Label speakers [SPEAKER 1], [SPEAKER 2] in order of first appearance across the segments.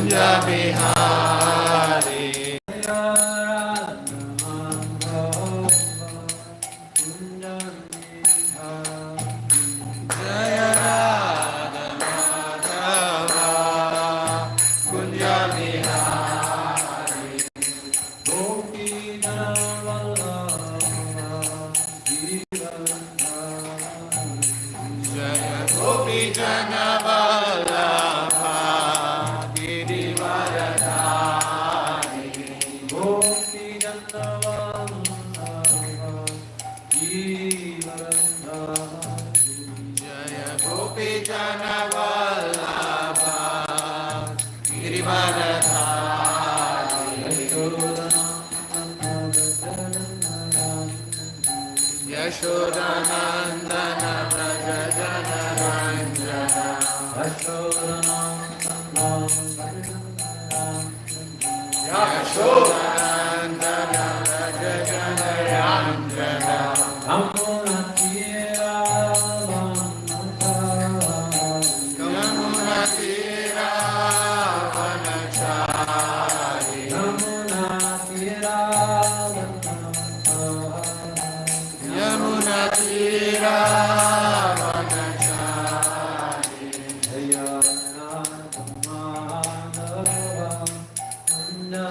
[SPEAKER 1] Kunja Bihari. Jaya Radha Madhava Kunja Bihari. Gopi Jaya Gopi Jana Vallabha Girivaradhari. Gopi Jana Vallabha Girivaradhari. Jaya Gopi Jana Vallabha Girivaradhari. Yashodanandana Vraja Jana Ranjana. Yashodanandana Vraja Jana Ranjana. Yamuna Tira Vanachari. Yamuna Tira Vanachari. Jaya Radha Madhava Kunja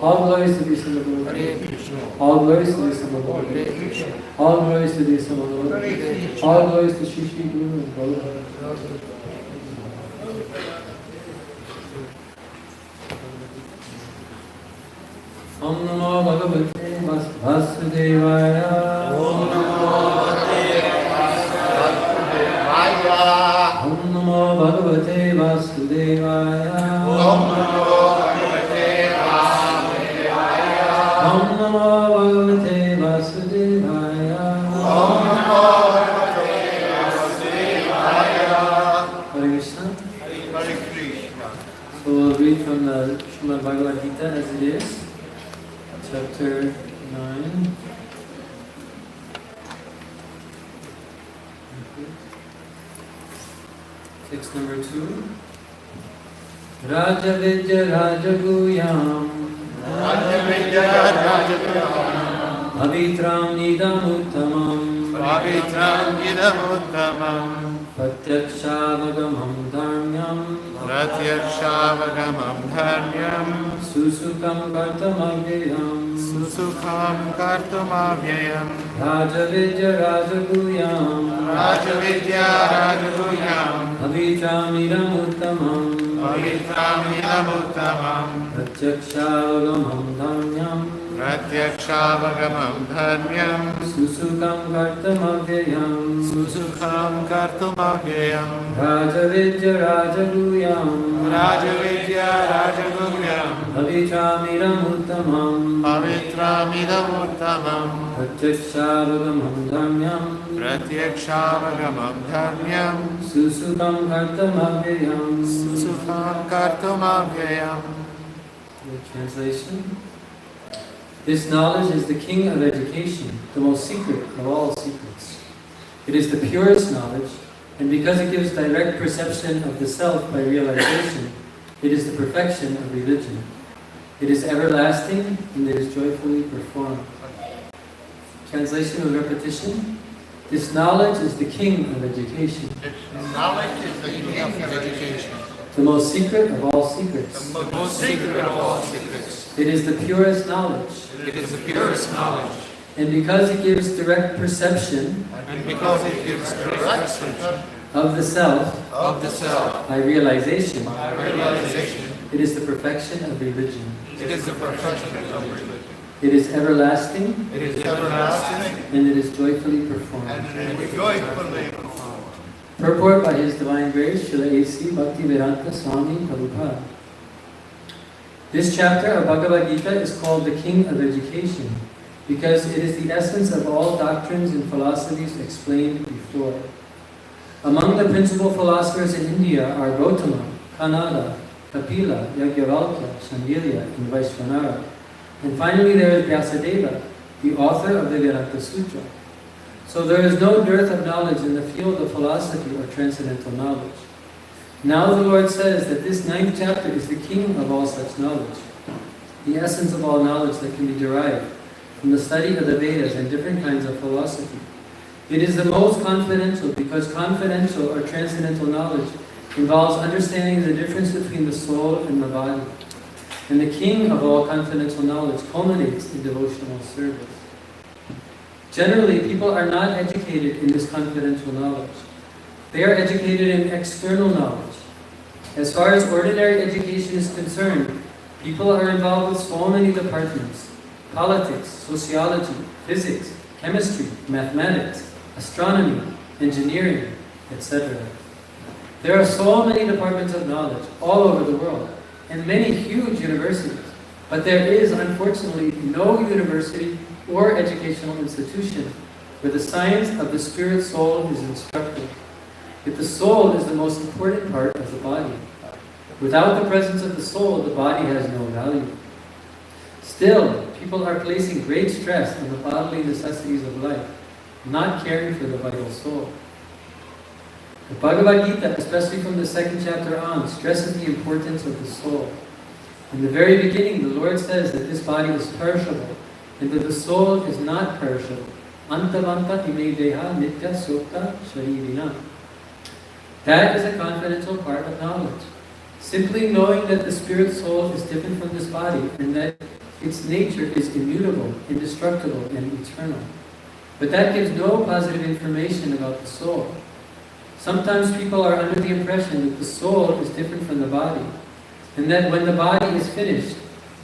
[SPEAKER 2] All glories to Krishna.
[SPEAKER 1] All glories to the Son of Lord. All glories to the Son of Lord. All glories to Shri Shri Guru and Prabhu. Om Namo Bhagavate Vasudevaya. Om Namo Bhagavate Vasudevaya. Om Namo Bhagavate Vasudevaya. Om Namo Bhagavate Vasudevaya. Om Namo Bhagavate Vasudevaya. Hare Krishna. Hare Krishna. So we'll read from the Srimad Bhagavad Gita as it is, chapter 9. Text number 2. Raja Vidya Rajaguyam
[SPEAKER 2] Rajavidya Rajaguyam
[SPEAKER 1] Pavitram Nidam Uttamam
[SPEAKER 2] Pavitram Idamuttamam
[SPEAKER 1] Pratyakshavagam Dharmyam
[SPEAKER 2] Pratyakshavagam Dharmyam
[SPEAKER 1] Susukam Kartamavyayam
[SPEAKER 2] Susukham Kartumavyayam
[SPEAKER 1] Raja Vidya Rajaguyam
[SPEAKER 2] Rajavidya Rajaguyam
[SPEAKER 1] Pavitram Nidam Uttamam
[SPEAKER 2] Pavitram Idamuttamam
[SPEAKER 1] Pratyakshavagam Dharmyam
[SPEAKER 2] Pratyakshavagam Dharmyam
[SPEAKER 1] Susukam Kartamavyayam
[SPEAKER 2] Susukham Kartumavyayam
[SPEAKER 1] Raja Vidya Rajaguyam
[SPEAKER 2] Rajavidya Rajaguyam
[SPEAKER 1] Pavitram Nidam Uttamam
[SPEAKER 2] Pavitram Idamuttamam
[SPEAKER 1] Pratyakshavagam Dharmyam
[SPEAKER 2] Pratyakshavagam Dharmyam
[SPEAKER 1] Susukam Kartamavyayam.
[SPEAKER 2] Susukham Kartumavyayam.
[SPEAKER 1] The translation. This knowledge is the king of education, the most secret of all secrets. It is the purest knowledge, and because it gives direct perception of the self by realization, it is the perfection of religion. It is everlasting, and it is joyfully performed. Translation with repetition. This knowledge is the king of education.
[SPEAKER 2] Knowledge is the king of education.
[SPEAKER 1] The most secret of all secrets.
[SPEAKER 2] The most secret of all secrets.
[SPEAKER 1] It is the purest knowledge.
[SPEAKER 2] It is the purest knowledge.
[SPEAKER 1] And because it gives direct perception
[SPEAKER 2] And because it gives direct perception
[SPEAKER 1] of the self
[SPEAKER 2] of the self
[SPEAKER 1] by realization,
[SPEAKER 2] by realization,
[SPEAKER 1] it is the perfection of religion.
[SPEAKER 2] it is the perfection of religion.
[SPEAKER 1] It is everlasting,
[SPEAKER 2] It is everlasting
[SPEAKER 1] and it is joyfully performed.
[SPEAKER 2] and it is joyfully performed.
[SPEAKER 1] Purport by His Divine Grace, Srila A.C. Bhaktivedanta Swami Prabhupada. This chapter of Bhagavad Gita is called the King of Education because it is the essence of all doctrines and philosophies explained before. Among the principal philosophers in India are Gautama, Kanada, Kapila, Yajnavalkya, Shandilya, and Vaishvanara. And finally there is Vyasadeva, the author of the Vedanta Sutra. So there is no dearth of knowledge in the field of philosophy or transcendental knowledge. Now the Lord says that this 9th chapter is the king of all such knowledge, the essence of all knowledge that can be derived from the study of the Vedas and different kinds of philosophy. It is the most confidential because confidential or transcendental knowledge involves understanding the difference between the soul and the body. And the king of all confidential knowledge culminates in devotional service. Generally, people are not educated in this confidential knowledge. They are educated in external knowledge. As far as ordinary education is concerned, people are involved with so many departments: politics, sociology, physics, chemistry, mathematics, astronomy, engineering, etc. There are so many departments of knowledge all over the world, and many huge universities. But there is, unfortunately, no university or educational institution where the science of the spirit soul is instructed. Yet the soul is the most important part of the body. Without the presence of the soul, the body has no value. Still, people are placing great stress on the bodily necessities of life, not caring for the vital soul. The Bhagavad Gita, especially from the 2nd chapter on, stresses the importance of the soul. In the very beginning, the Lord says that this body is perishable, and that the soul is not perishable. Antavanta ime deha nitya sukta sharirina. That is a confidential part of knowledge. Simply knowing that the spirit soul is different from this body, and that its nature is immutable, indestructible, and eternal. But that gives no positive information about the soul. Sometimes people are under the impression that the soul is different from the body, and that when the body is finished,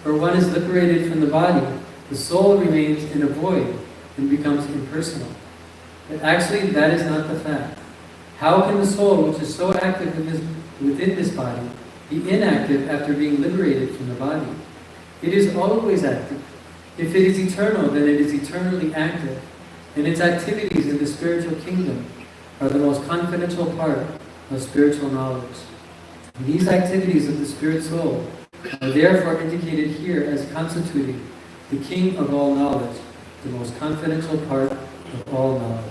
[SPEAKER 1] or one is liberated from the body, the soul remains in a void and becomes impersonal. But actually, that is not the fact. How can the soul, which is so active within this body, be inactive after being liberated from the body? It is always active. If it is eternal, then it is eternally active, and its activities in the spiritual kingdom are the most confidential part of spiritual knowledge. These activities of the spirit soul are therefore indicated here as constituting the king of all knowledge, the most confidential part of all knowledge.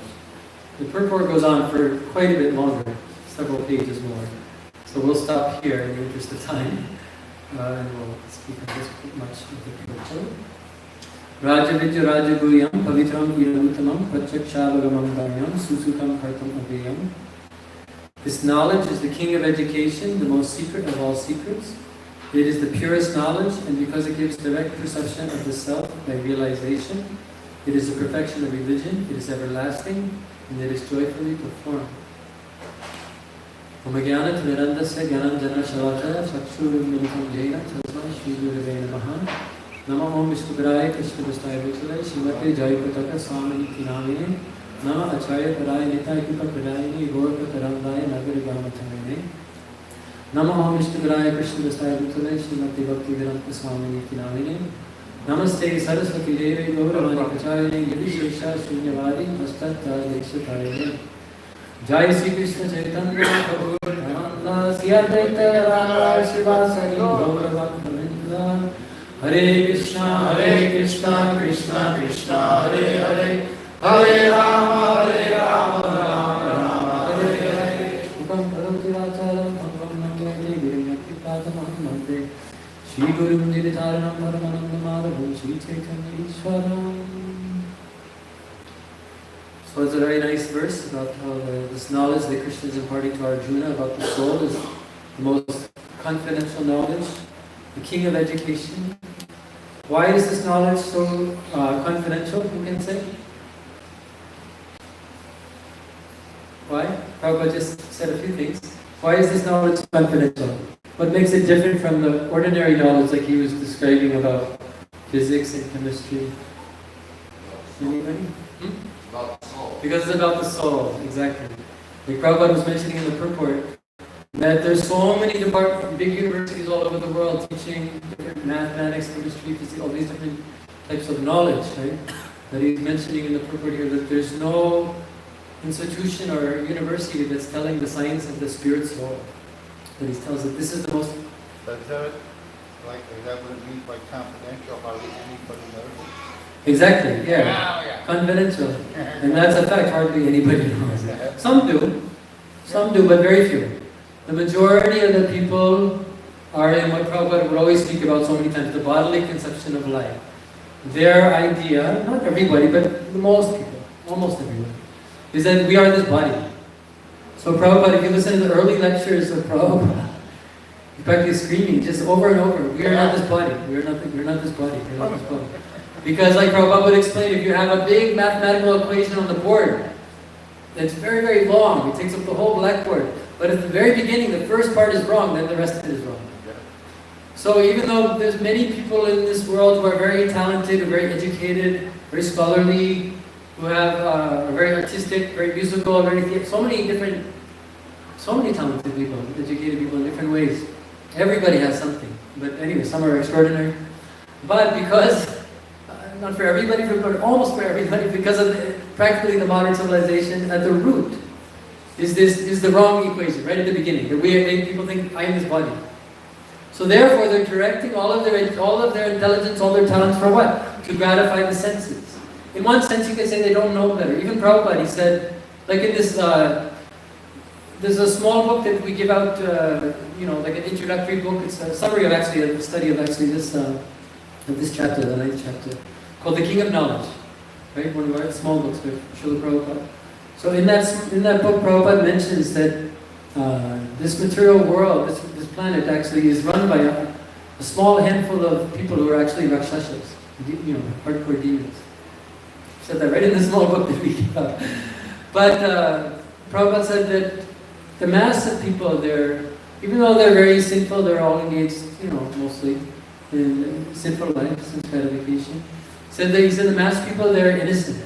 [SPEAKER 1] The purport goes on for quite a bit longer, several pages more. So we'll stop here in the interest of time, and we'll speak on this much of the purport. Raja Vidya Raja Guyam Pavitram Iranuttamam Prachakshabagamam Dharmyam Susukam Kartam Aveyam. This knowledge is the king of education, the most secret of all secrets. It is the purest knowledge, and because it gives direct perception of the self by realization, it is the perfection of religion, it is everlasting, and it is joyfully performed. Omagyanat Nirandasya Gyananjana Shalakaya Chakshurumilitam Jena Tasma Shri Gurave Namaha. Nama Om Vishnugraya Krishna Vistaya Bhutale Srimate Jayapataka Swamini Kinamine Nama Acharya Paraya Nitai Kipa Pradayini Gorka Tarandaya Nagari Gamatamine Nama Om Vishnugraya Krishna Vistaya Bhutale Srimate Bhakti Vedanta Swamini Kinamine Namaste Saraswati Devi Gauravani Kacharine Yadi Shiksha Shunyavadi Hastata Lekshataine Jai Sri Krishna Chaitanya Prabhu Nanda Siya Daita Rama Shivasari Gauravan Hare Krishna, Krishna Krishna, Hare Hare, Hare Rama, Rama Rama, Hare Hare. Upam Parvati Vacharam, Pampam Nandate, Virimati Padamam Nande, Shri Gurum Niditaranam Paramananda Madhavam, Shri Chaitanya Ishwaram. So it's a very nice verse about how this knowledge that Krishna is imparting to Arjuna about the soul is the most confidential knowledge, the king of education. Why is this knowledge so confidential, who can say? Why? Prabhupada just said a few things. Why is this knowledge confidential? What makes it different from the ordinary knowledge like he was describing about physics and chemistry? Anybody?
[SPEAKER 2] About the soul.
[SPEAKER 1] Because it's about the soul, exactly. Like Prabhupada was mentioning in the purport, that there's so many big universities all over the world teaching different mathematics, chemistry, physics, all these different types of knowledge, right? That he's mentioning in the purport here that there's no institution or university that's telling the science of the spirit soul. That he tells that this is the most...
[SPEAKER 2] But is that what it means by confidential? How does anybody know?
[SPEAKER 1] Exactly, yeah. Confidential. And that's a fact, hardly anybody knows it. Some do, but very few. The majority of the people are in what Prabhupada would always speak about so many times, the bodily conception of life. Their idea, not everybody, but most people, almost everyone, is that we are this body. So Prabhupada, if you listen to the early lectures of Prabhupada, he's practically screaming just over and over, we are not this body, we are not this body, we are not this body. Because like Prabhupada would explain, if you have a big mathematical equation on the board, that's very, very long, it takes up the whole blackboard. But at the very beginning, the first part is wrong, then the rest of it is wrong. So even though there's many people in this world who are very talented, very educated, very scholarly, who have are very artistic, very musical, so many talented people, educated people in different ways. Everybody has something. But anyway, some are extraordinary. But because, not for everybody, but almost for everybody, because of practically the modern civilization, at the root, is the wrong equation, right at the beginning. People think, I am this body. So therefore, they're directing all of their intelligence, all their talents for what? To gratify the senses. In one sense, you can say they don't know better. Even Prabhupada, he said, like in this, there's a small book that we give out, like an introductory book. It's a summary of actually a study of actually this chapter, the 9th chapter, called The King of Knowledge. Right, one of our small books by Srila Prabhupada. So in that book, Prabhupada mentions that this material world, this planet actually is run by a small handful of people who are actually Rakshasas, hardcore demons. Said that right in the small book that we keep up. But Prabhupada said that the mass of people, even though they're very sinful, they're all engaged, mostly in sinful life, since gratification. He said the mass of people, they're innocent.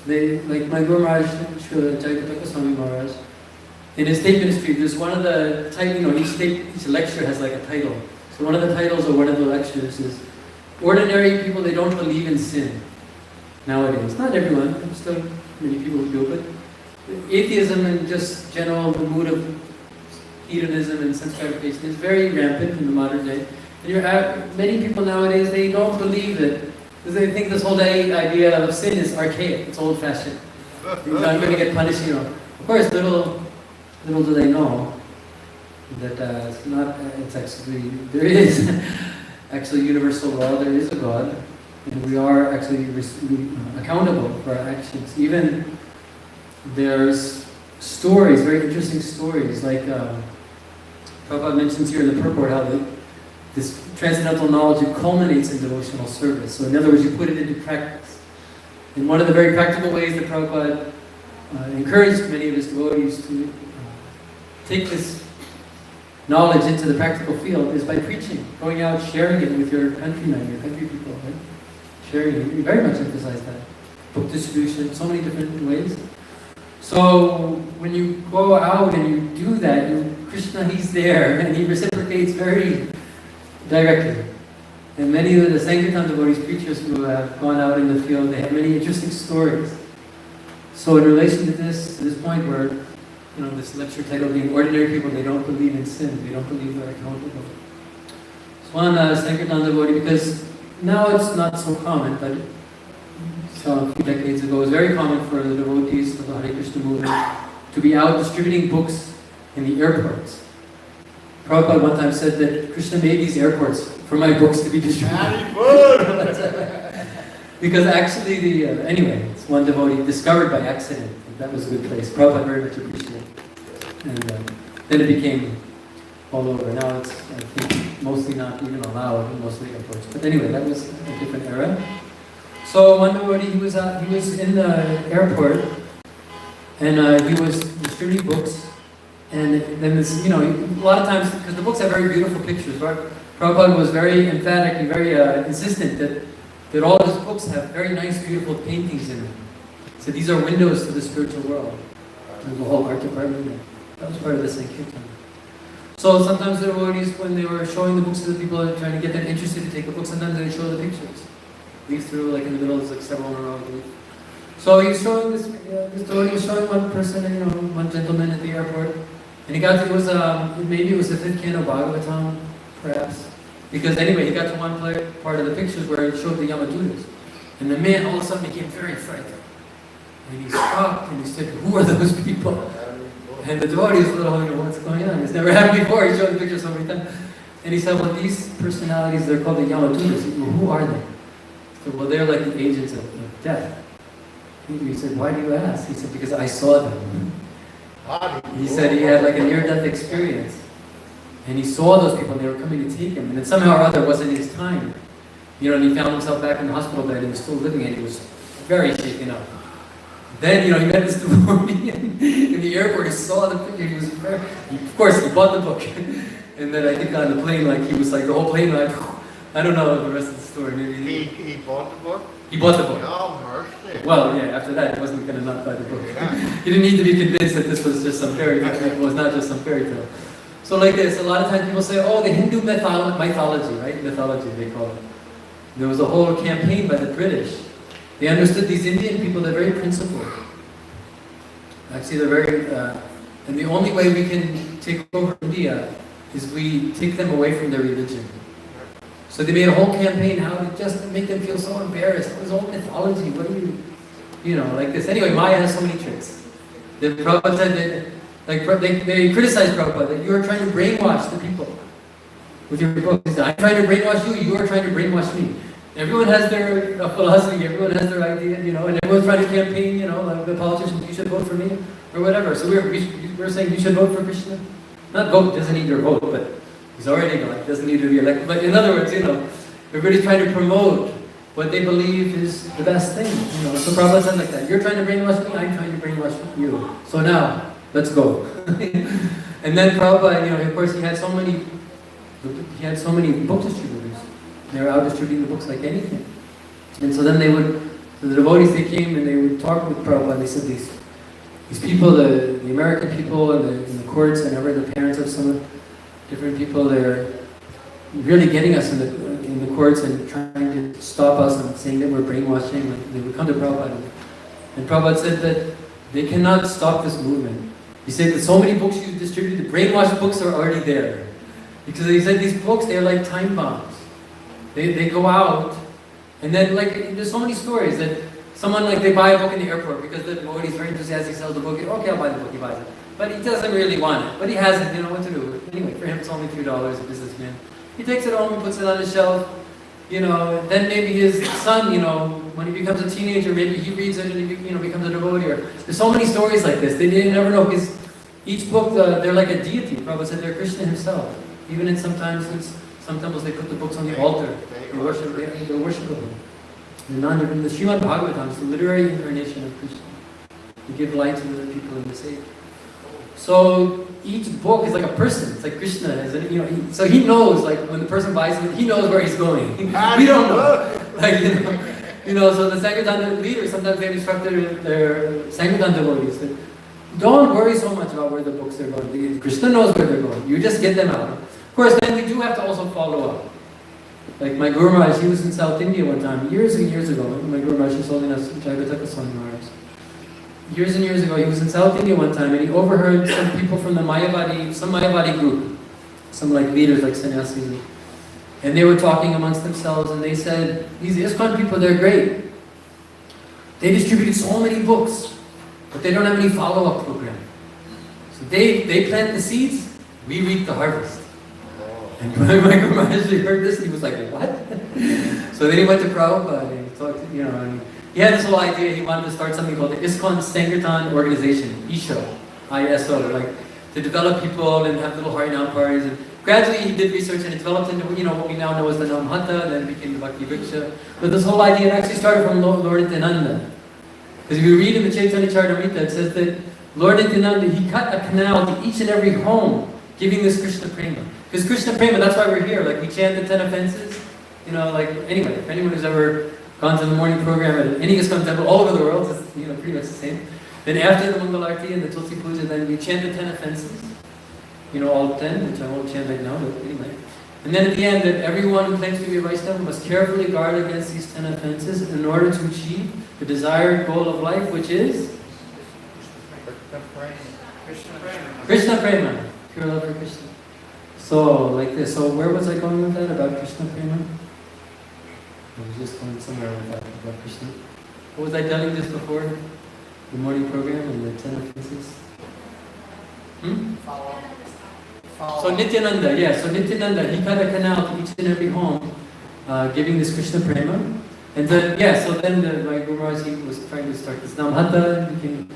[SPEAKER 1] They, like my Guru Maharaj, Srila Jayapataka Swami Maharaj, in his state ministry, there's one of the titles, each lecture has like a title. So one of the titles of one of the lectures is, Ordinary People, They Don't Believe in Sin. Nowadays. Not everyone, there's still many people who do, but atheism and just general, the mood of hedonism and sense gratification is very rampant in the modern day. And many people nowadays, they don't believe it. Because they think this whole idea of sin is archaic, it's old-fashioned. I'm going to get punished, Of course, little do they know that there is actually universal law, there is a God, and we are actually accountable for our actions. Even there's stories, very interesting stories, like Prabhupada mentions here in the purport how this transcendental knowledge, it culminates in devotional service. So in other words, you put it into practice. And one of the very practical ways that Prabhupada encouraged many of his devotees to take this knowledge into the practical field is by preaching, going out, sharing it with your countrymen, your country people, right? Sharing it. We very much emphasize that. Book distribution, so many different ways. So when you go out and you do that, Krishna, he's there, and he reciprocates very directly. And many of the Sankirtan devotees, preachers who have gone out in the field, they have many interesting stories. So in relation to this point where, this lecture title being Ordinary People, They Don't Believe in Sin, they don't believe they're accountable. So one Sankirtan devotee, because now it's not so common, but a few decades ago, it was very common for the devotees of the Hare Krishna movement to be out distributing books in the airports. Prabhupada one time said that Krishna made these airports for my books to be distributed. Because actually, anyway, it's one devotee discovered by accident. That was a good place. Prabhupada very much appreciated it. And then it became all over. Now it's, I think, mostly not even allowed in most of the airports. But anyway, that was a different era. So one devotee, he was in the airport, and he was distributing books. And then this, a lot of times, because the books have very beautiful pictures, right? Prabhupada was very emphatic and very insistent that all his books have very nice, beautiful paintings in them. So these are windows to the spiritual world. There's a whole art department. That was part of the Sankirtan. So sometimes the devotees, when they were showing the books to the people, trying to get them interested to take the book, sometimes they show the pictures. Leaf through, like in the middle, there's like several in a row. So he was showing this devotee was showing one person, one gentleman at the airport. And he got to, maybe it was the 5th canto Bhagavatam, perhaps. Because anyway, he got to one part of the pictures where it showed the Yamadutas. And the man all of a sudden became very frightened. And he stopped and he said, "Who are those people?" And the devotee was a little, what's going on? It's never happened before. He showed the picture so many times. And he said, well, these personalities, they're called the Yamadutas. He said, well, who are they? He said, well, they're like the agents of death. He said, why do you ask? He said, because I saw them. He said he had like a near-death experience. And he saw those people, and they were coming to take him. And then somehow or other, it wasn't his time. And he found himself back in the hospital bed, and he was still living, and he was very shaken up. Then, he met this devotee in the airport. He saw the picture. He was of course, he bought the book. And then I think on the plane, he was like, the whole plane, I don't know the rest of the story. Maybe
[SPEAKER 2] He bought the book?
[SPEAKER 1] He bought the book.
[SPEAKER 2] Oh, mercy.
[SPEAKER 1] Well, yeah, after that, he wasn't going to not buy the book. He didn't need to be convinced that this was just some fairy tale. It was not just some fairy tale. So like this, a lot of times people say, oh, the Hindu mythology, right? Mythology, they call it. There was a whole campaign by the British. They understood these Indian people, they're very principled. Actually, they're very, and the only way we can take over India is we take them away from their religion. So they made a whole campaign how to just make them feel so embarrassed. It was all mythology. What do you like this? Anyway, Maya has so many tricks. The Prabhupada said that, they criticized Prabhupada that you are trying to brainwash the people with your books. I'm trying to brainwash you. You are trying to brainwash me. Everyone has their philosophy. Everyone has their idea, and everyone's trying to campaign. Like the politicians, you should vote for me or whatever. So we're saying you should vote for Krishna. Not vote doesn't need your vote, but He's already God. He doesn't need to be elected. But in other words, everybody's trying to promote what they believe is the best thing. So Prabhupada said like that. You're trying to brainwash me, I'm trying to brainwash you. So now, let's go. And then Prabhupada, of course, he had so many book distributors. They were out distributing the books like anything. And so then the devotees, they came and they would talk with Prabhupada. They said these people, the American people in the courts, and ever the parents of some different people, they're really getting us in the courts and trying to stop us and saying that we're brainwashing. They would come to Prabhupada. And Prabhupada said that they cannot stop this movement. He said that so many books you distribute, the brainwashed books are already there. Because he said these books, they're like time bombs. They go out, and then there's so many stories that someone they buy a book in the airport because the devotee is very enthusiastic, he sells the book, okay, I'll buy the book, he buys it. But he doesn't really want it. But he has it, what to do. Anyway, for him it's only a few dollars, a businessman. He takes it home and puts it on the shelf. Then maybe his son, when he becomes a teenager, maybe he reads it and he becomes a devotee. There's so many stories like this. They never know, because each book, they're like a deity. Prabhupada said they're Krishna himself. Even in some temples they put the books on the altar. They worship them. The Srimad Bhagavatam is the literary incarnation of Krishna. To give light to the people in this age. So each book is like a person. It's like Krishna, so he knows, when the person buys it, he knows where he's going. We don't know. So the Sankirtan leaders, sometimes they instructed their Sankirtan devotees that don't worry so much about where the books are going. Krishna knows where they're going. You just get them out. Of course, then we do have to also follow up. Like my Guru Maharaj, he was in South India one time, years and years ago. My Guru Maharaj was holding us Jayapataka Swami Maharaj. Years and years ago, he was in South India one time, and he overheard some people from some Mayavadi group, some leaders, like sannyasis, and they were talking amongst themselves, and they said, these ISKCON people, they're great. They distributed so many books, but they don't have any follow-up program. So they plant the seeds, we reap the harvest. And my Guru Maharaj heard this, and he was like, what? So then he went to Prabhupada, and he talked to, and he had this whole idea. He wanted to start something called the ISKCON Sankirtan Organization, ISO, I-S-O, to develop people and have little Harinam parties. And gradually he did research and it developed into what we now know as the Namhata, then it became the Bhakti Vriksha. But this whole idea actually started from Lord Nityananda. Because if you read in the Chaitanya Charitamrita, it says that Lord Nityananda, he cut a canal to each and every home, giving this Krishna Prema. Because Krishna Prema, that's why we're here. We chant the 10 offenses. Anyway, if anyone who's ever gone to the morning program at any ISKCON temple all over the world, it's pretty much the same. Then after the Mangalarti and the Tulsi Puja, then we chant the 10 offenses. All 10, which I won't chant right now, but anyway. And then at the end, that everyone who claims to be a Vaishnava must carefully guard against these 10 offenses in order to achieve the desired goal of life, which is Krishna Prema. Pure love for Krishna. So, like this. So, where was I going with that? About Krishna Prema? I was just going somewhere with that about Krishna. What was I telling you just before? The morning program and the 10 offenses? So Nityananda, so Nityananda, he cut a canal to each and every home, giving this Krishna Prema. And then, my Guru Maharaj, he was trying to start this Namhata, and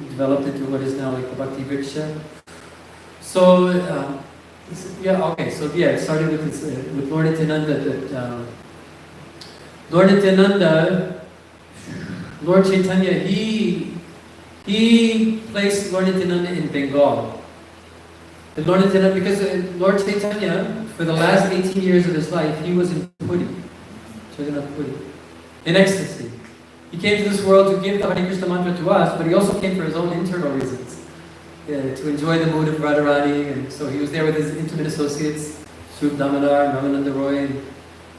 [SPEAKER 1] developed into what is now like the Bhakti Vriksha. So, it started with this, with Lord Nityananda, Lord Nityananda, Lord Chaitanya, he placed Lord Nityananda in Bengal. And Lord Nityananda, because Lord Chaitanya, for the last 18 years of his life, he was in Puri, in ecstasy. He came to this world to give the Hare Krishna mantra to us, but he also came for his own internal reasons, to enjoy the mood of Radharani. And so he was there with his intimate associates, Srup Damodar, Ramananda Roy, and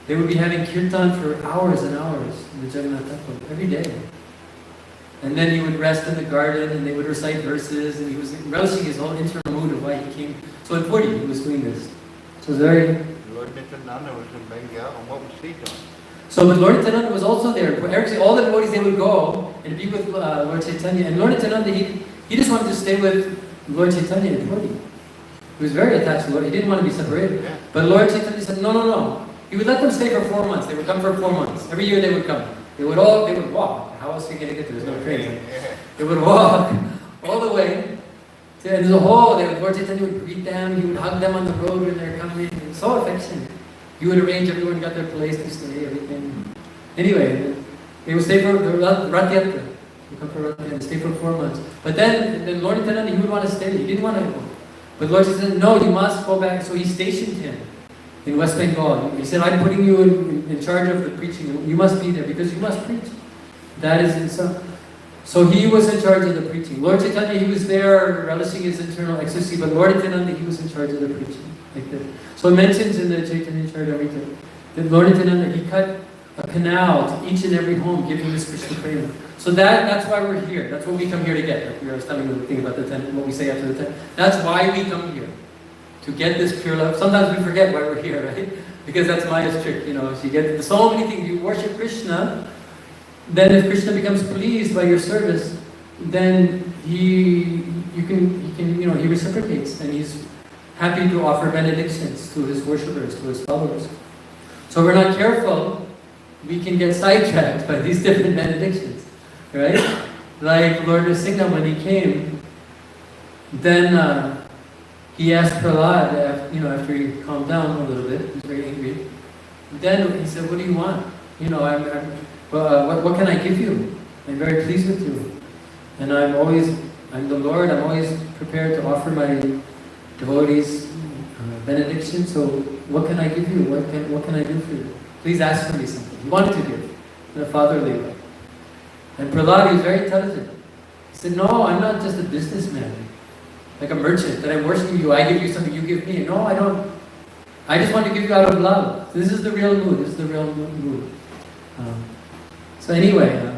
[SPEAKER 1] they would be having kirtan for hours and hours in the Jagannath temple, every day. And then he would rest in the garden, and they would recite verses, and he was relishing his whole internal mood of why he came. So in Puri, he was doing this. So it was very...
[SPEAKER 2] Lord Nityananda was in Bengal, and what was he doing?
[SPEAKER 1] So but Lord Nityananda was also there. Actually, all the devotees, they would go and be with Lord Chaitanya. And Lord Nityananda, he just wanted to stay with Lord Chaitanya in Puri. He was very attached to Lord. He didn't want to be separated. Yeah. But Lord Chaitanya said, no. He would let them stay for 4 months. They would come for 4 months. Every year they would come. They would walk. How else are you going to get there? There's no train. They would walk all the way So, and the whole, Lord Chaitanya would greet them, he would hug them on the road when they're coming. It was so affectionate. He would arrange, everyone got their place to stay, everything. Anyway, they would stay for the Rath Yatra. They come for Rath Yatra, stay for 4 months. But then Lord Nityananda, he would want to stay. He didn't want to go. But Lord said, no, you must go back. So he stationed him in West Bengal. He said, I'm putting you in charge of the preaching. You must be there because you must preach. That is so he was in charge of the preaching. Lord Chaitanya, he was there relishing his internal ecstasy, but Lord Nityananda, he was in charge of the preaching. Like that. So it mentions in the Chaitanya Charitamrita that Lord Nityananda, he cut a canal to each and every home, giving this Krishna prema. So that's why we're here. That's what we come here to get. Like I was telling you the thing about the 10, what we say after the 10. That's why we come here. To get this pure love. Sometimes we forget why we're here, right? Because that's Maya's trick, you know. You get so many things. You worship Krishna, then if Krishna becomes pleased by your service, then he reciprocates and he's happy to offer benedictions to his worshippers, to his followers. So if we're not careful, we can get sidetracked by these different benedictions, right? Like Lord Nrsimha, when he came, then he asked Prahlad, after he calmed down a little bit, he was very angry. Then he said, what do you want? What can I give you? I'm very pleased with you. And I'm the Lord, I'm always prepared to offer my devotees benediction, so what can I give you? What can I do for you? Please ask for me something. He wanted to give in a fatherly way. And Prahlad, he was very intelligent. He said, no, I'm not just a businessman, like a merchant, that I'm worshiping you, I give you something, you give me. No, I don't. I just want to give you out of love. So this is the real mood. This is the real mood. So anyway,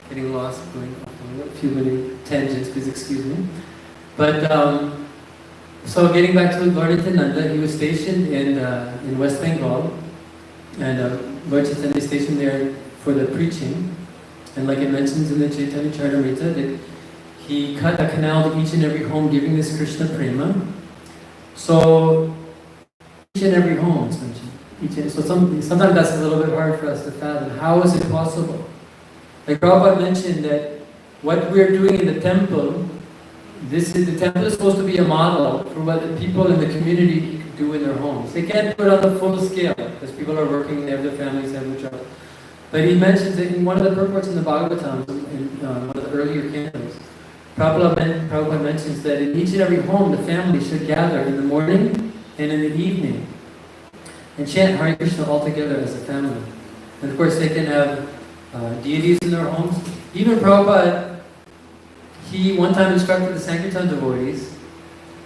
[SPEAKER 1] getting lost, going off on a few many tangents, please excuse me. But so getting back to Lord Nityananda, he was stationed in West Bengal, and Lord Chaitanya is stationed there for the preaching. And like it mentions in the Chaitanya Charitamrita, that he cut a canal to each and every home, giving this Krishna prema. So each and every home is mentioned. So sometimes that's a little bit hard for us to fathom. How is it possible? Like Prabhupada mentioned that what we're doing in the temple, the temple is supposed to be a model for what the people in the community do in their homes. They can't do it on the full scale because people are working, they have their families, they have their jobs. But he mentions it in one of the purports in the Bhagavatam, in one of the earlier cantos. Prabhupada mentions that in each and every home, the family should gather in the morning and in the evening and chant Hare Krishna all together as a family. And of course, they can have deities in their homes. Even Prabhupada, he one time instructed the Sankirtan devotees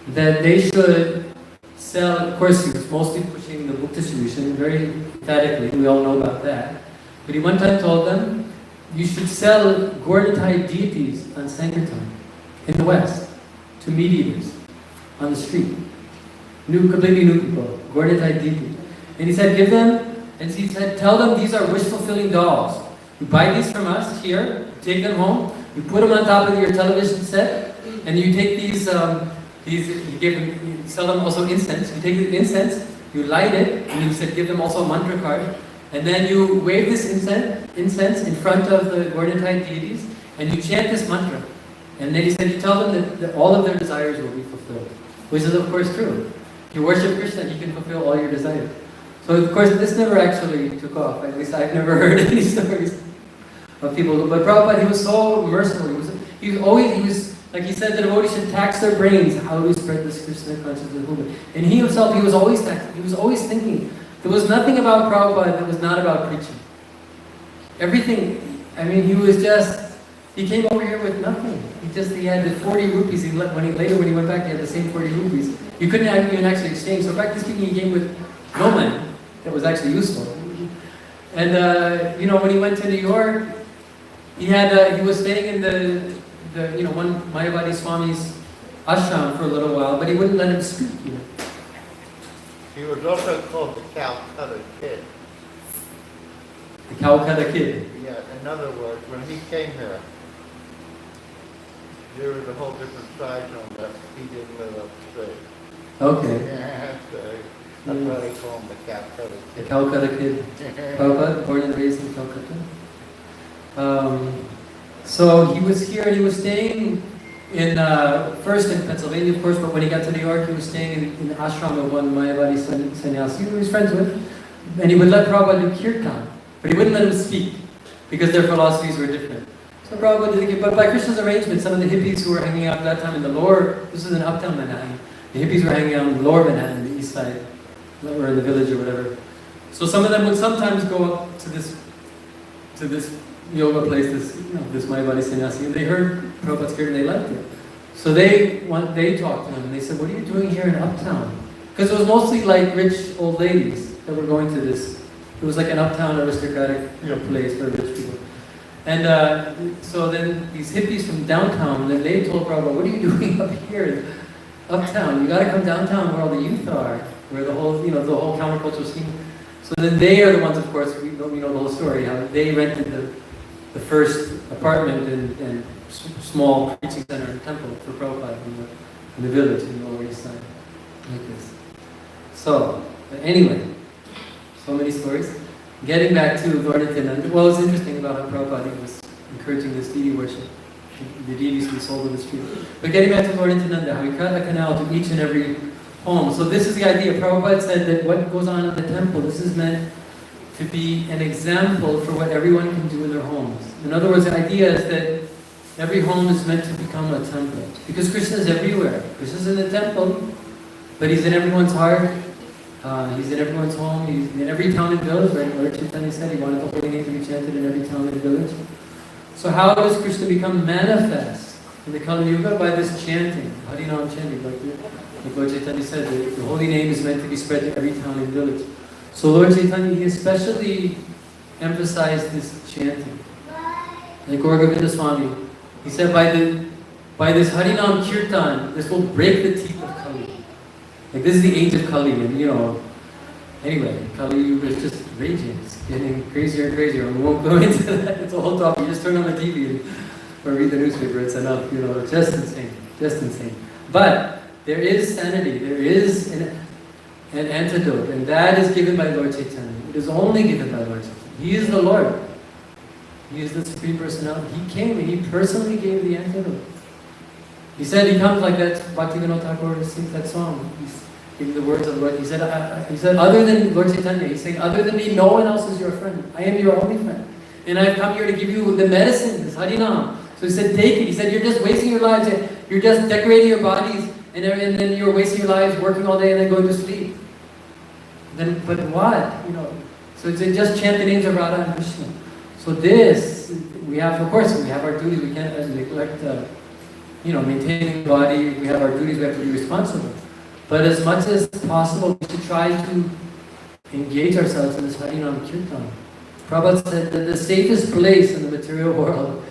[SPEAKER 1] that they should sell, of course he was mostly pushing the book distribution very emphatically, we all know about that. But he one time told them, you should sell Gauritai deities on Sankirtan in the West to meat eaters on the street. Completely new people, Gauritai deities. And he said, give them, and he said, tell them these are wish-fulfilling dolls. You buy these from us here, take them home, you put them on top of your television set, and you take these you sell them also incense. You take the incense, you light it, and you said give them also a mantra card, and then you wave this incense in front of the Gauritai deities, and you chant this mantra. And then he said, you tell them that all of their desires will be fulfilled. Which is of course true. If you worship Krishna, he can fulfill all your desires. So of course this never actually took off. At least I've never heard any stories of people. But Prabhupada, he was so merciful. He was like he said, the devotees should tax their brains. How do we spread this Krishna consciousness movement? And he himself, he was always taxing. He was always thinking. There was nothing about Prabhupada that was not about preaching. Everything. I mean, he came over here with nothing. He had the 40 rupees. When he went back, he had the same 40 rupees. You couldn't even actually exchange. So practically speaking, he came with no money. That was actually useful. And when he went to New York, he was staying in the one Mayavadi Swami's ashram for a little while, but he wouldn't let him speak.
[SPEAKER 2] He was also called the Calcutta Kid.
[SPEAKER 1] The Calcutta Kid.
[SPEAKER 2] Yeah, in other words, when he came here, there was a whole different side to him that he didn't live up straight.
[SPEAKER 1] Okay.
[SPEAKER 2] Yeah, that's why they call him the Calcutta Kid.
[SPEAKER 1] The Calcutta Kid. Prabhupada, born and raised in Calcutta. So he was here and he was staying first in Pennsylvania, of course, but when he got to New York, he was staying in the ashram of one Mayavadi sannyasi who he was friends with, and he would let Prabhupada do kirtan, but he wouldn't let him speak, because their philosophies were different. So Prabhupada did it, but by Krishna's arrangement, some of the hippies who were hanging out at that time in the lower, this is in uptown Manhattan, the hippies were hanging out in lower Manhattan, the east side, or in the village or whatever. So some of them would sometimes go up to this yoga place, this Mayavadi sannyasi, and they heard Prabhupada's kirtan, they liked it. So they talked to him, and they said, "What are you doing here in uptown?" Because it was mostly like rich old ladies that were going to this. It was like an uptown aristocratic place for rich people. And so then these hippies from downtown, then they told Prabhupada, "What are you doing up here, uptown? You got to come downtown where all the youth are, where the whole, the whole countercultural scene." So then they are the ones, of course, we know the whole story, how they rented the first apartment and small preaching center and temple for Prabhupada in the village in the Lower East Side, like this. So, but anyway, so many stories. Getting back to Lord Nityananda, well, it's interesting about how Prabhupada was encouraging this deity worship. The deities to be sold in the street. But getting back to Lord Nityananda, how he cut a canal to each and every home. So this is the idea. Prabhupada said that what goes on in the temple, this is meant to be an example for what everyone can do in their homes. In other words, the idea is that every home is meant to become a temple. Because Krishna is everywhere. Krishna is in the temple, but he's in everyone's heart. He's in everyone's home. He's in every town and village. Right? Lord Chaitanya said he wanted the holy name to be chanted in every town and village. So how does Krishna become manifest in the Kali Yuga? By this chanting, Harinam chanting. Like Lord Chaitanya said, the holy name is meant to be spread to every town and village. So Lord Chaitanya, he especially emphasized this chanting. Like Gaura Govinda Swami, he said by this Harinam Kirtan, this will break the teeth of Kali. Like this is the age of Kali, and anyway, Kali Yuga is just raging. It's getting crazier and crazier. We won't go into that. It's a whole topic. You just turn on the TV or read the newspaper. It's enough. Just insane. Just insane. But there is sanity. There is an antidote, and that is given by Lord Chaitanya. It is only given by Lord Chaitanya. He is the Lord. He is the Supreme Personality. He came and he personally gave the antidote. He said he comes like that. Bhaktivinoda Thakur sings that song. He's giving the words of the Lord. He said, other than Lord Chaitanya, he's saying, other than me, no one else is your friend. I am your only friend. And I've come here to give you the medicine, this Harinam. So he said, take it. He said, you're just wasting your lives. You're just decorating your bodies. And then you're wasting your lives working all day and then going to sleep. But what? So it's just chant the names of Radha and Krishna. So this, we have our duties. We can't neglect, maintaining the body. We have our duties. We have to be responsible. But as much as possible, we should try to engage ourselves in this Harinam Kirtan. Prabhupada said that the safest place in the material world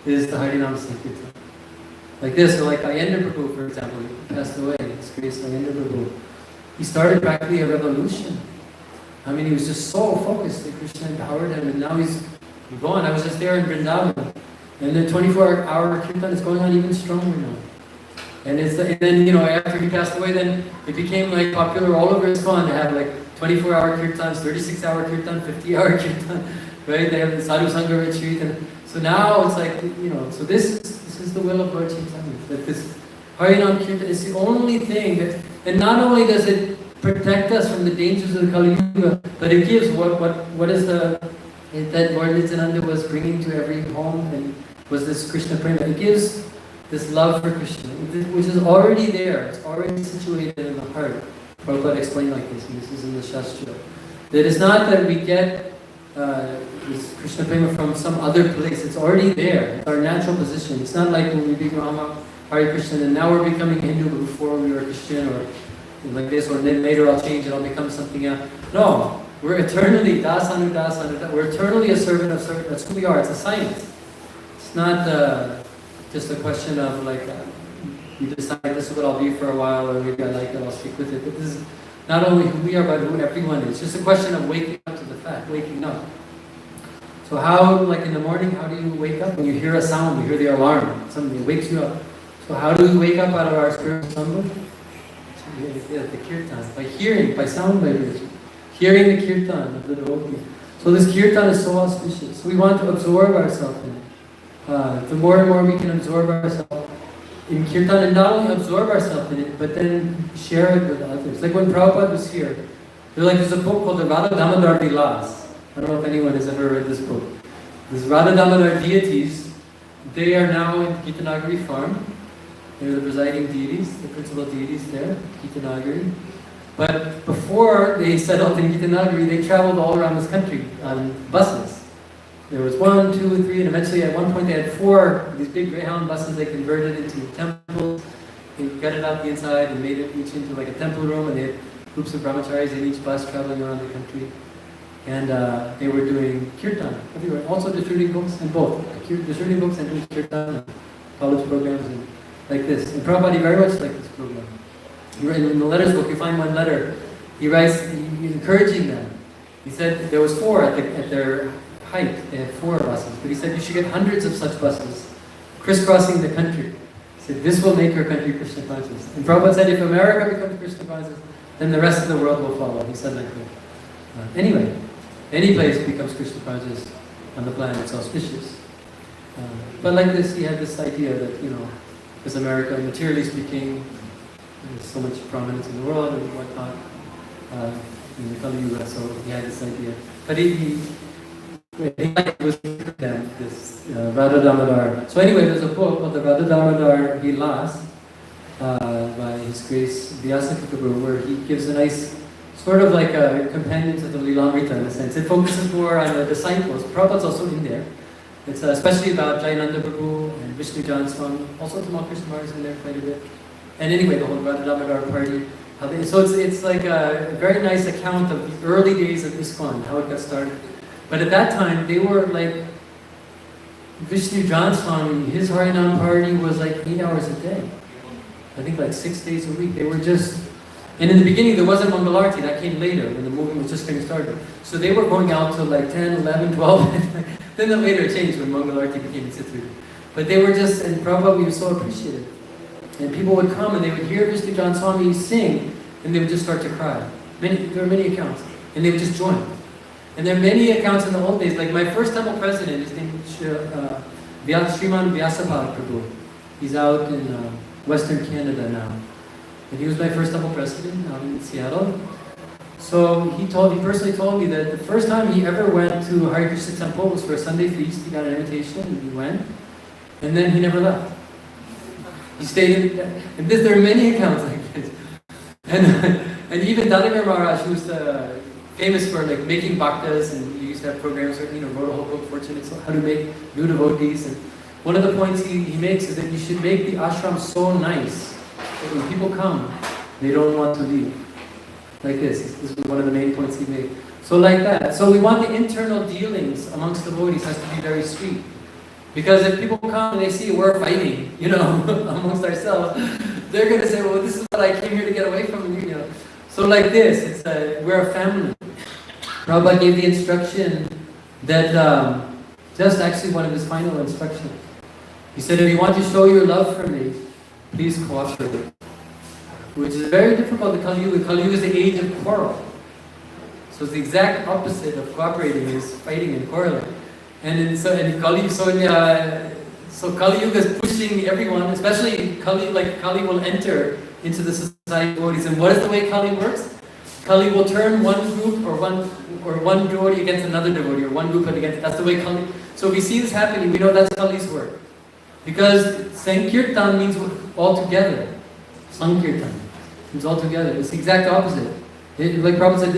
[SPEAKER 1] is the Harinam Sankirtan. Like this, or like Ayendra Prabhu, for example, he passed away. This great Ayendra Prabhu. He started practically a revolution. I mean, he was just so focused that Krishna empowered him, and now he's gone. I was just there in Vrindavan, and the 24-hour kirtan is going on even stronger now. And then after he passed away, then it became like popular all over ISKCON to have like 24-hour kirtans, 36-hour kirtan, 50-hour kirtan, right? They have the Sadhu Sangha retreat, and so now it's like So this is the will of Lord Chaitanya. That this Harinam Kirtan is the only thing and not only does it protect us from the dangers of the Kali Yuga, but it gives what is that Lord Nityananda was bringing to every home, and was this Krishna prema. It gives this love for Krishna, which is already there. It's already situated in the heart. Prabhupada explained like this, and this is in the Shastra. That it's not that we get this Krishna prema from some other place. It's already there. It's our natural position. It's not like when we become Hare Krishna and now we're becoming Hindu, but before we were Christian, or like this, or then later I'll change and I'll become something else. No, we're eternally dasanu. We're eternally a servant of servant. That's who we are. It's a science. It's not just a question of like you decide this is what I'll be for a while, or maybe I like it, I'll stick with it. But this is not only who we are, but who everyone is. It's just a question of waking up to the fact, waking up. So how, like in the morning, how do you wake up? When you hear a sound, you hear the alarm, something wakes you up. So how do we wake up out of our spiritual slumber? The kirtan, by hearing, by sound vibration. Hearing the kirtan of the devotee. So this kirtan is so auspicious. So we want to absorb ourselves in it. The more and more we can absorb ourselves, in Kirtan and not only absorb ourselves in it, but then share it with others. Like when Prabhupada was here, there's a book called the Radha Damodar Vilas. I don't know if anyone has ever read this book. These Radha Damodar deities, they are now in Gitanagari farm. They're the presiding deities, the principal deities there, Gitanagari. But before they settled in Gitanagari, they traveled all around this country on buses. There was 1, 2, 3, and eventually at one point they had 4 of these big Greyhound buses they converted into temples. They gutted out the inside and made it each into like a temple room, and they had groups of brahmacharis in each bus traveling around the country. And they were doing kirtan everywhere, also distributing books and both. Distributing books and doing kirtan and college programs and like this. And Prabhupada very much liked this program. In the letters book, you find one letter. He writes, he's encouraging them. He said there was 4 at their height. They had 4 buses, but he said you should get hundreds of such buses, crisscrossing the country. He said this will make your country Krishna conscious. And Prabhupada said if America becomes Krishna conscious, then the rest of the world will follow. He said like that. Anyway, any place becomes Krishna conscious on the planet, it's auspicious. But like this, he had this idea that, because America, materially speaking, there's so much prominence in the world and whatnot, in the Kali Yuga, so he had this idea. But he was this Radha Damodar. So anyway, there's a book called the Radha Damodar Vilas by His Grace Vyasa Prabhu, where he gives a nice, sort of like a companion to the Lilamrita in a sense. It focuses more on the disciples. Prabhupada's also in there. It's especially about Jayananda Prabhu and Vishnu Jan Swami. Also Tamal Krishna Maharaj is in there quite a bit. And anyway, the whole Radha Damodar party. So it's like a very nice account of the early days of ISKCON, how it got started. But at that time, they were like, Vishnu Jan Swami, his Harinam party was like 8 hours a day. I think like 6 days a week. They were just, and in the beginning there wasn't Mangalarti, that came later when the movement was just getting started. So they were going out till like 10, 11, 12, then that later changed when Mangalarti became instituted. But they were just, and Prabhupada, we were so appreciative. And people would come and they would hear Vishnu Jan Swami sing, and they would just start to cry. There are many accounts, and they would just join. And there are many accounts in the old days. Like my first temple president, his name is Sriman Vyasabha Prabhu. He's out in Western Canada now. And he was my first temple president out in Seattle. So he personally told me that the first time he ever went to Hare Krishna temple was for a Sunday feast. He got an invitation and he went. And then he never left. He stayed in, and there are many accounts like this. And even Dadamir Maharaj, who's famous for like making bhaktas, and he used to have programs where, wrote a whole book, Fortunate, how to make new devotees. And one of the points he makes is that you should make the ashram so nice that when people come, they don't want to leave. Like this. This is one of the main points he made. So like that. So we want the internal dealings amongst the devotees has to be very sweet. Because if people come and they see we're fighting, amongst ourselves, they're going to say, well, this is what I came here to get away from, So like this, it's we're a family. Prabhupada gave the instruction that, just actually one of his final instructions. He said, if you want to show your love for me, please cooperate. Which is very difficult in Kali Yuga. Kali Yuga is the age of quarrel. So it's the exact opposite of cooperating is fighting and quarreling. So Kali Yuga is pushing everyone, especially Kali will enter into the society of devotees. And what is the way Kali works? Kali will turn one group or one devotee against another devotee, or one group against. That's the way Kali. So if we see this happening, we know that's Kali's work, because Sankirtan means all together. Sankirtan means all together. It's the exact opposite. Like Prabhupada said,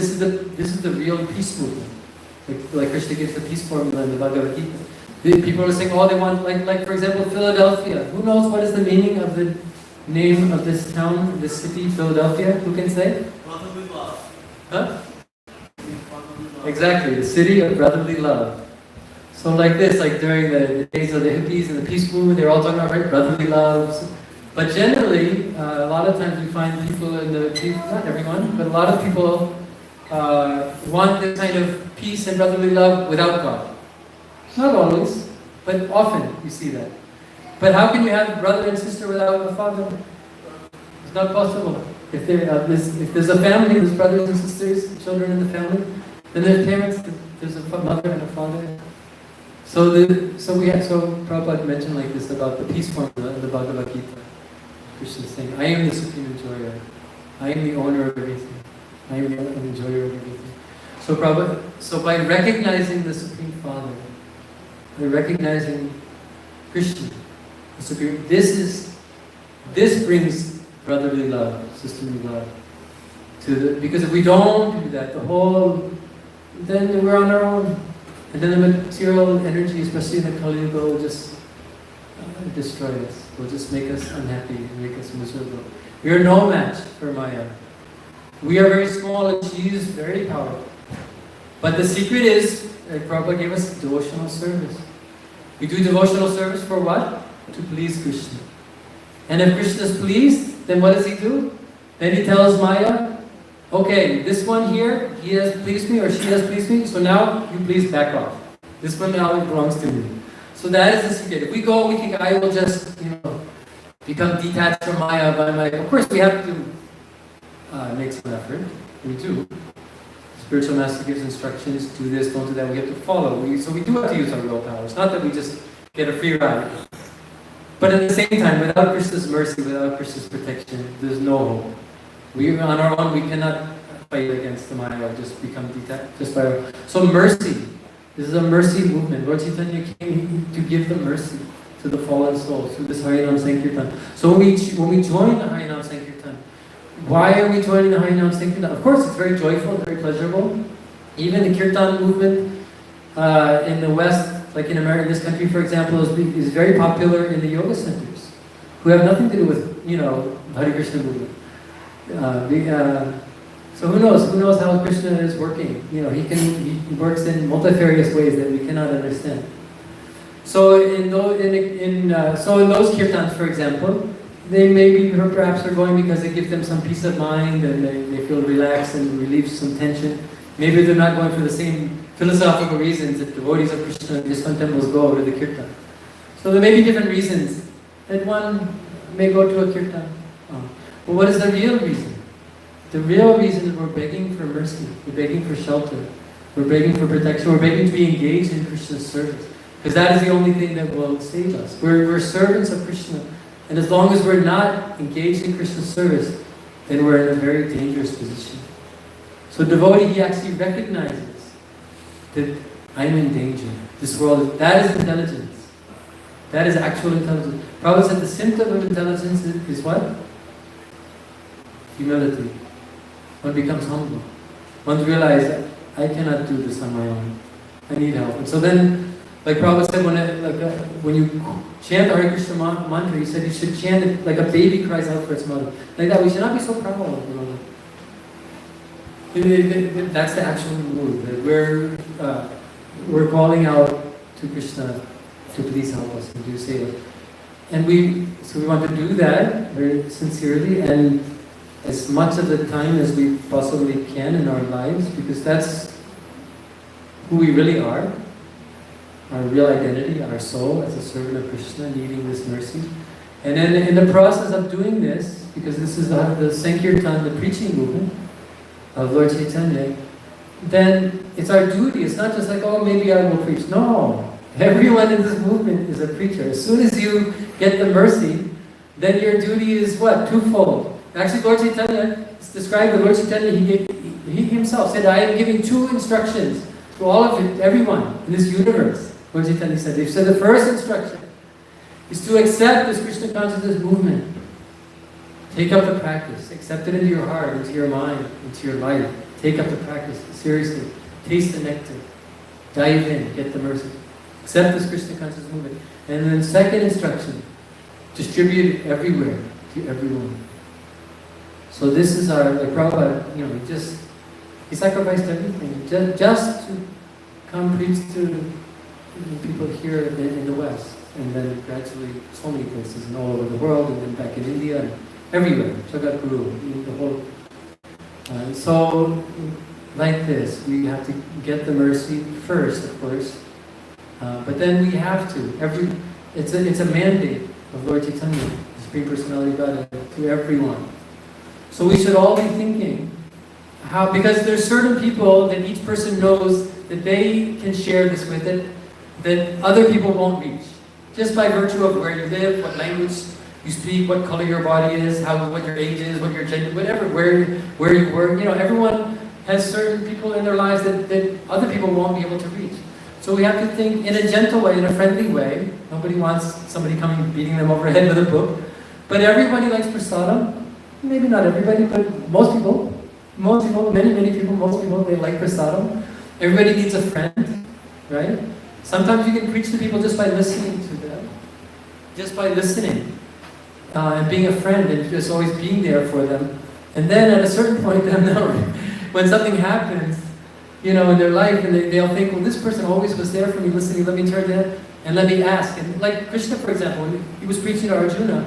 [SPEAKER 1] this is the real peace movement. Like Krishna gives the peace formula in the Bhagavad Gita. People are saying, oh, they want, like for example, Philadelphia. Who knows what is the meaning of the name of this town, this city, Philadelphia? Who can say?
[SPEAKER 3] Brotherly love.
[SPEAKER 1] Huh? Exactly, the city of brotherly love. So like this, like during the days of the hippies and the peace movement, they're all talking about brotherly loves. But generally, a lot of times we find people in the, not everyone, but a lot of people want this kind of peace and brotherly love without God. Not always, but often you see that. But how can you have brother and sister without a father? It's not possible. If there's a family, there's brothers and sisters, children in the family, then there's parents, there's a mother and a father. So Prabhupada mentioned like this about the peace formula in the Bhagavad Gita. Krishna is saying, I am the supreme enjoyer. I am the owner of everything. I am the enjoyer of everything. So Prabhu, so by recognizing the Supreme Father, by recognizing Krishna, the Supreme, this brings brotherly love, sisterly love. Because if we don't do that, then we're on our own. And then the material energy, especially in the Kali Yuga, will just destroy us. Will just make us unhappy, make us miserable. We are no match for Maya. We are very small and she is very powerful. But the secret is, like Prabhupada gave us devotional service. We do devotional service for what? To please Krishna. And if Krishna is pleased, then what does he do? Then he tells Maya, okay, this one here, he has pleased me or she has pleased me, so now you please back off. This one now belongs to me. So that is the secret. If we go, we think I will just, become detached from Maya by my... Of course, we have to make some effort. We do. Spiritual master gives instructions, do this, don't do that. We have to follow. So we do have to use our willpower. It's not that we just get a free ride. But at the same time, without Krishna's mercy, without Krishna's protection, there's no hope. We, on our own, we cannot fight against the Maya or just become detached. So mercy. This is a mercy movement. Lord Chaitanya came to give the mercy to the fallen souls through this Harinam Sankirtan. So when we join the Harinam Sankirtan, why are we joining the Harinam Sankirtan? Of course, it's very joyful, very pleasurable. Even the Kirtan movement in the West, like in America, in this country, for example, is very popular in the yoga centers, who have nothing to do with, Hare Krishna movement. So who knows how Krishna is working? He works in multifarious ways that we cannot understand. So in those kirtans, for example, they maybe perhaps are going because it gives them some peace of mind and they feel relaxed and relieves some tension. Maybe they're not going for the same philosophical reasons that devotees of Krishna in ISKCON temples go to the kirtan. So there may be different reasons that one may go to a kirtan. But what is the real reason? The real reason is we're begging for mercy, we're begging for shelter, we're begging for protection, we're begging to be engaged in Krishna's service. Because that is the only thing that will save us. We're servants of Krishna. And as long as we're not engaged in Krishna's service, then we're in a very dangerous position. So devotee, he actually recognizes that I'm in danger. This world, that is intelligence. That is actual intelligence. Prabhupada said the symptom of intelligence is what? Humility. One becomes humble. One realizes, I cannot do this on my own. I need help. And so then, like Prabhupada said, when you chant Hare Krishna mantra, he said you should chant it like a baby cries out for its mother. Like that, we should not be so proud. That's the actual mood. That we're calling out to Krishna to please help us and do save us. And we want to do that very sincerely and as much of the time as we possibly can in our lives, because that's who we really are. Our real identity, our soul as a servant of Krishna, needing this mercy. And then in the process of doing this, because this is the Sankirtan, the preaching movement of Lord Chaitanya, then it's our duty. It's not just like, oh, maybe I will preach. No. Everyone in this movement is a preacher. As soon as you get the mercy, then your duty is what? Twofold. Actually, Lord Chaitanya, it's described that Lord Chaitanya, he himself said, I am giving two instructions to all of you, everyone in this universe. Lord Chaitanya said, he said the first instruction is to accept this Krishna consciousness movement. Take up the practice. Accept it into your heart, into your mind, into your life. Take up the practice seriously. Taste the nectar. Dive in. Get the mercy. Accept this Krishna consciousness movement. And then second instruction, distribute it everywhere to everyone. So this is our, like Prabhupada, he sacrificed everything just to come preach to people here in the West. And then gradually so many places and all over the world, and then back in India and everywhere. Jagat Guru, the whole. So like this, we have to get the mercy first, of course. But then we have to. It's a mandate of Lord Chaitanya, the Supreme Personality of God, to everyone. So we should all be thinking how, because there's certain people that each person knows that they can share this with it, that other people won't reach. Just by virtue of where you live, what language you speak, what color your body is, what your age is, what your gender, whatever, where you work. Everyone has certain people in their lives that other people won't be able to reach. So we have to think in a gentle way, in a friendly way. Nobody wants somebody coming beating them over the head with a book. But everybody likes prasadam. Maybe not everybody, but most people, many people, they like prasadam. Everybody needs a friend, right? Sometimes you can preach to people just by listening to them. Just by listening. And being a friend and just always being there for them. And then at a certain point, when something happens, in their life, and they'll think, well, this person always was there for me listening, let me turn to him and let me ask. And like Krishna, for example, when he was preaching to Arjuna,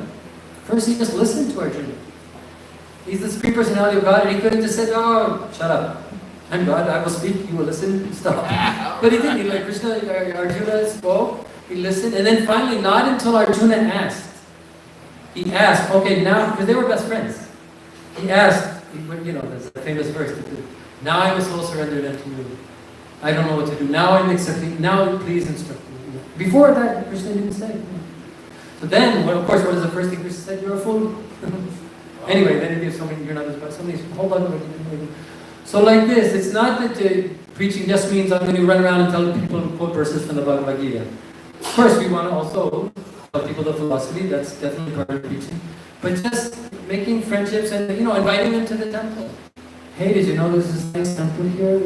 [SPEAKER 1] first he just listened to Arjuna. He's the Supreme Personality of God, and he could have just said, oh, shut up. I'm God, I will speak, you will listen, stop. But he didn't. Like Arjuna spoke, he listened, and then finally, not until Arjuna asked, he asked, okay, now, because they were best friends, he asked, there's a famous verse, now I am soul surrendered unto you. I don't know what to do. Now I'm accepting, now please instruct me. Before that, Krishna didn't say. So then, of course, what is the first thing Krishna said? You're a fool. Anyway, then he gives somebody, you're not this person. Somebody's, hold on. So like this, it's not that preaching just means I'm going to run around and tell people to quote verses from the Bhagavad Gita. Of course, we want to also tell people the philosophy, that's definitely part of preaching. But just making friendships and, inviting them to the temple. Hey, did you know there's this nice temple here?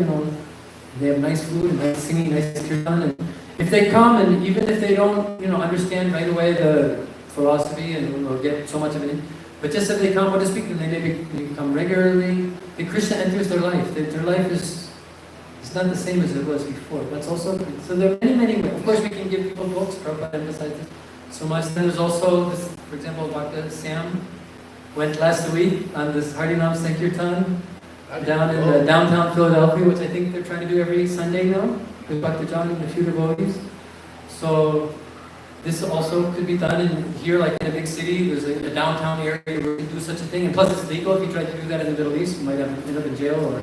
[SPEAKER 1] They have nice food and nice singing, nice kirtan. And if they come, and even if they don't, understand right away the philosophy or get so much of it, but just if they come, what to speak to them, they come regularly. The Krishna enters their life. Their life is not the same as it was before. That's also good. So there are many ways. Of course, we can give people books. Prabhupada emphasizes this so much. Then there's also this, for example, Dr. Sam went last week on this Harinam Sankirtan down in downtown Philadelphia, which I think they're trying to do every Sunday now, with Dr. John and a few devotees. So this also could be done here, like in a big city. There's a downtown area where you can do such a thing. And plus it's legal. If you try to do that in the Middle East, you might end up in jail or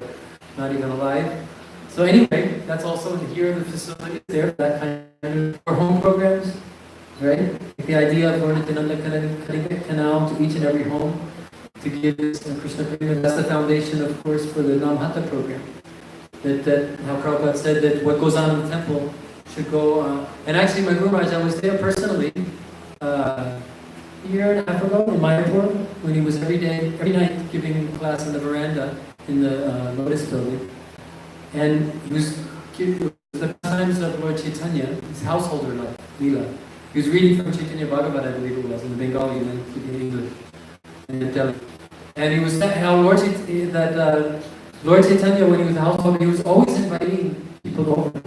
[SPEAKER 1] not even alive. So anyway, that's also here, the facilities there, that kind of for home programs, right? The idea of going to Nanda Canal to each and every home to give this Krishna Prema. That's the foundation, of course, for the Namhata program. That how Prabhupada said that what goes on in the temple should go. And actually, my Guru Maharaj, I was there personally a year and a half ago in Mayapur when he was every night giving class in the veranda in the Lotus building. And he was the times of Lord Chaitanya, his householder life, Leela. He was reading from Chaitanya Bhagavad, I believe it was, in Bengali and then speaking English. And he was saying how Lord Chaitanya, when he was a householder, he was always inviting people over.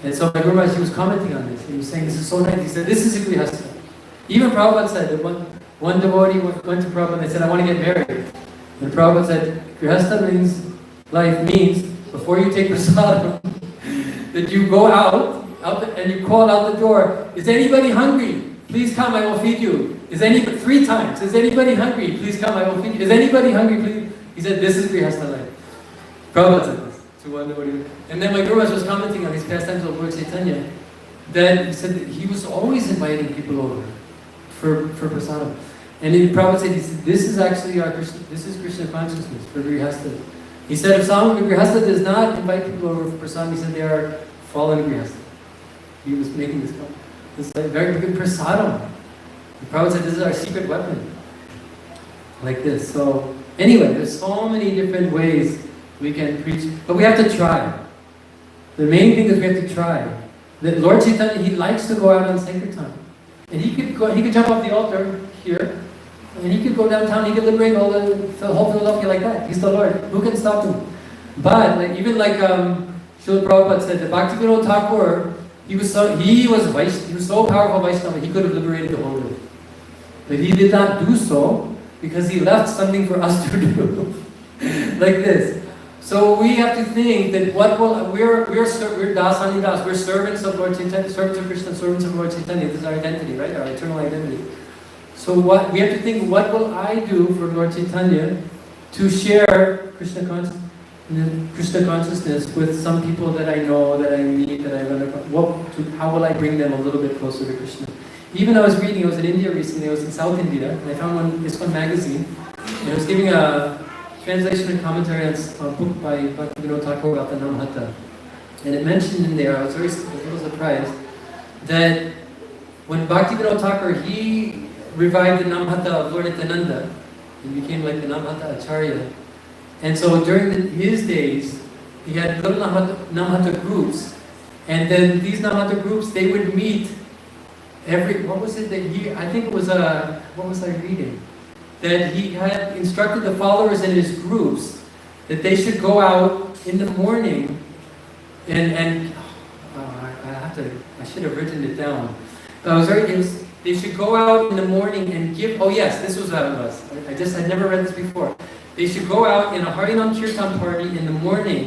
[SPEAKER 1] And so my Guru Maharaj, he was commenting on this. He was saying, this is so nice. He said, this is a grihastha. Even Prabhupada said that one devotee went to Prabhupada and they said, I want to get married. And Prabhupada said, grihastha means, before you take prasadam, that you go out and you call out the door, is anybody hungry? Please come, I will feed you. 3 times, is anybody hungry? Please come, I will feed you. Is anybody hungry, please? He said, this is grihastha life. Prabhupada said this to one devotee. And then my Guru Maharaj was commenting on these pastimes of Lord Chaitanya, that he said that he was always inviting people over for prasadam. And Prabhupada said, this is actually this is Krishna consciousness for grihastha. He said, if someone grihastha does not invite people over for prasadam, he said they are fallen grihastha. He was making this comment. This is a very good prasadam. Prabhupada said, this is our secret weapon. Like this. So, anyway, there's so many different ways we can preach, but we have to try. The main thing is we have to try. The Lord Chaitanya, he likes to go out on Sankirtan. And he could jump off the altar here, and he could go downtown, he could liberate the whole Philadelphia like that. He's the Lord. Who can stop him? But even like Srila Prabhupada said, that Bhaktivinoda Thakur, he was so powerful Vaishnava, he could have liberated the whole world. But he did not do so because he left something for us to do. Like this. So we have to think that we're dasani das, we're servants of Lord Chaitanya, servants of Krishna, servants of Lord Chaitanya. This is our identity, right? Our eternal identity. So we have to think, what will I do for Lord Chaitanya to share Krishna consciousness with some people that I know, that I meet, that I've how will I bring them a little bit closer to Krishna? Even I was reading, I was in India recently, I was in South India, and I found this one magazine, and it was giving a translation and commentary on a book by Bhaktivinoda Thakur about the Namhata. And it mentioned in there, I was a little surprised, that when Bhaktivinoda Thakur, he revived the Namhata of Lord Nityananda, he became like the Namhata Acharya. And so during his days, he had little Namhata groups, and then these Namhata groups, they would meet what was it that I think it was what was I reading? That he had instructed the followers in his groups that they should go out in the morning and I should have written it down. But they should go out in the morning and give, oh yes, this was what it was. I'd never read this before. They should go out in a Harinam Kirtan party in the morning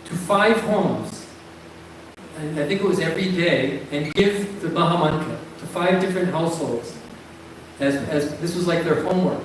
[SPEAKER 1] to 5 homes. And I think it was every day, and give the Mahamantra to 5 different households, as this was like their homework.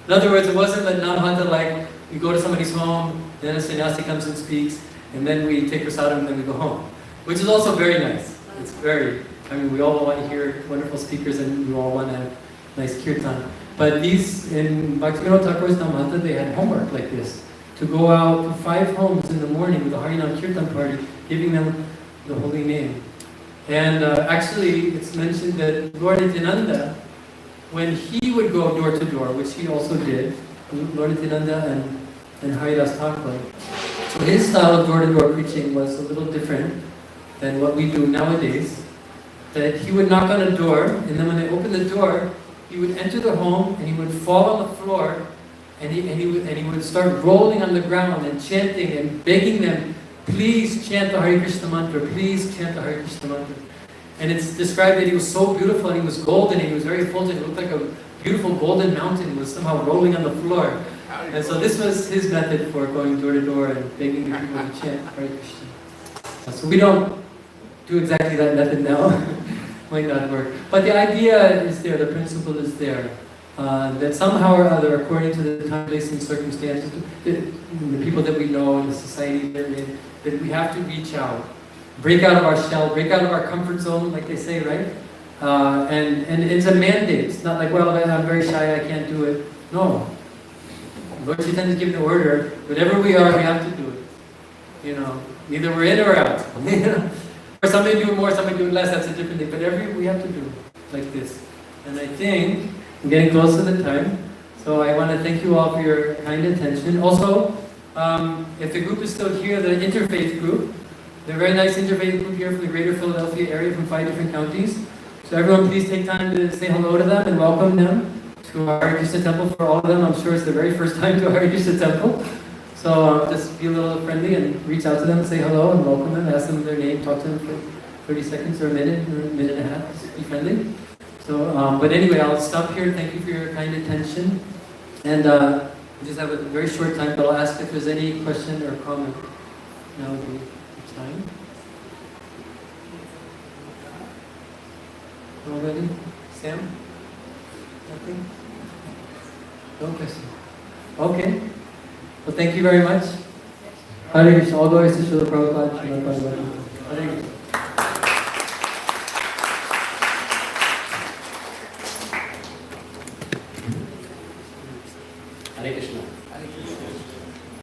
[SPEAKER 1] In other words, it wasn't that Namhata like, we go to somebody's home, then a sannyasi comes and speaks, and then we take prasadam and then we go home. Which is also very nice. It's we all want to hear wonderful speakers and we all want to have nice kirtan. But these, in Bhaktivinoda Thakur's Namhata, they had homework like this, to go out to 5 homes in the morning with a Harinam Kirtan party, giving them the holy name. And actually, it's mentioned that Lord Nityananda, when he would go door to door, which he also did, Lord Nityananda and Haridas Thakur, so his style of door-to-door preaching was a little different than what we do nowadays. That he would knock on a door, and then when they opened the door, he would enter the home, and he would fall on the floor, and he would start rolling on the ground and chanting and begging them, please chant the Hare Krishna mantra, please chant the Hare Krishna mantra. And it's described that he was so beautiful, and he was golden, and he was very effulgent. It looked like a beautiful golden mountain was somehow rolling on the floor. And so this was his method for going door to door and begging the people to chant Hare Krishna. So we don't do exactly that method now. Might not work. But the idea is there, the principle is there. That somehow or other, according to the time, place, and circumstances, the people that we know in the society they're in, that we have to reach out. Break out of our shell, break out of our comfort zone, like they say, right? And it's a mandate. It's not like, well, I'm very shy, I can't do it. No. Lord Chaitanya is giving the order, whatever we are, we have to do it. Either we're in or out. Or somebody do it more, somebody do it less, that's a different thing. But we have to do like this. And I think I'm getting close to the time. So I want to thank you all for your kind attention. Also, if the group is still here, the interfaith group, they're a very nice interfaith group here from the greater Philadelphia area from 5 different counties. So everyone please take time to say hello to them and welcome them to our Hare Krishna temple. For all of them, I'm sure it's the very first time to our Hare Krishna temple. So just be a little friendly and reach out to them, say hello and welcome them, ask them their name, talk to them for 30 seconds or a minute and a half, just be friendly. So, but anyway, I'll stop here. Thank you for your kind attention. And we just have a very short time, but I'll ask if there's any question or comment. Now would be the time. All ready? Sam? Nothing? No question. Okay. Well, thank you very much. Hare Krishna. All glories to Srila Prabhupada. Hare Krishna.